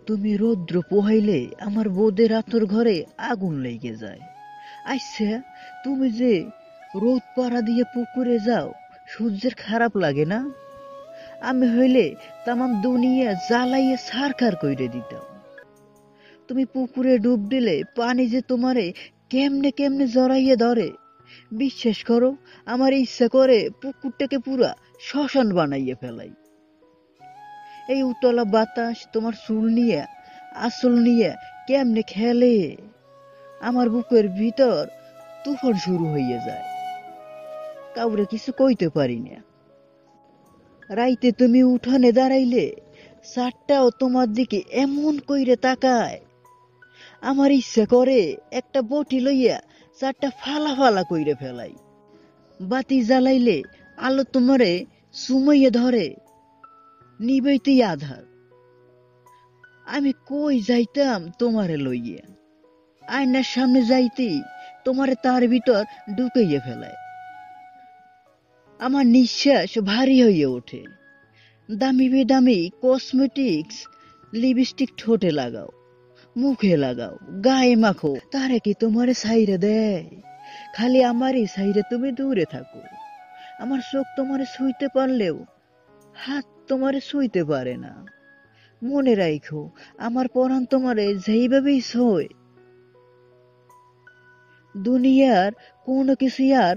তুমি রৌদ্র পোহাইলে আমার বোদের আতর ঘরে আগুন লেগে যায়। আচ্ছা, তুমি যে রোদ পাড়া দিয়ে পুকুরে যাও, সূর্যের খারাপ লাগে না? আমি হইলে তামাম দুনিয়া জ্বালাইয়া ছারখার কইরে দিতাম। তুমি পুকুরে ডুব দিলে পানি যে তোমারে কেমনে কেমনে জড়াইয়া ধরে, বিশ্বাস করো, আমার ইচ্ছা করে পুকুরটাকে পুরা শ্মশান বানাইয়া ফেলাই। এই উতলা বাতাস তোমার চুল নিয়ে, আসল নিয়ে কেমনে খেলে, আমার বুকের ভিতর তুফান শুরু হইয়া যায়। কাউরে কিছু কইতে পারি না। রাইতে তুমি উঠানে দাঁড়াইলে চারটাও তোমার দিকে এমন কইরে তাকায়, আমার ইচ্ছা করে একটা বটি লইয়া চারটা ফালা ফালা কইরে ফেলাই। বাতি জ্বালাইলে আলো তোমারে সুমাইয়া ধরে, নিবাইতেই আধার। আমি কই যাইতাম তোমারে লইয়া, আয়নার সামনে যাইতেই তোমারে তার ভিতর ঢুকাইয়া ফেলায়। আমার নিঃশ্বাস ভারী হইয়া ওঠে। দামি বেদামি কসমেটিক্স লিপস্টিক ঠোঁটে লাগাও, মুখে লাগাও, গায়ে মাখো, তারে কি তোমারে ছাইরে দেয়? খালি আমারই ছাইরে তুমি দূরে থাকো। আমার চোখ তোমারে ছুঁইতে পারলেও হাত তোমারে ছুঁইতে পারে না। মনে রাখো, আমার পরাণ তোমারে যেইভাবেই ছয়, দুনিয়ার কোনো কিছু আর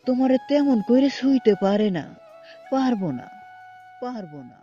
তোমারে তেমন করে ছুঁইতে পারে না। পারবো না, পারবো না।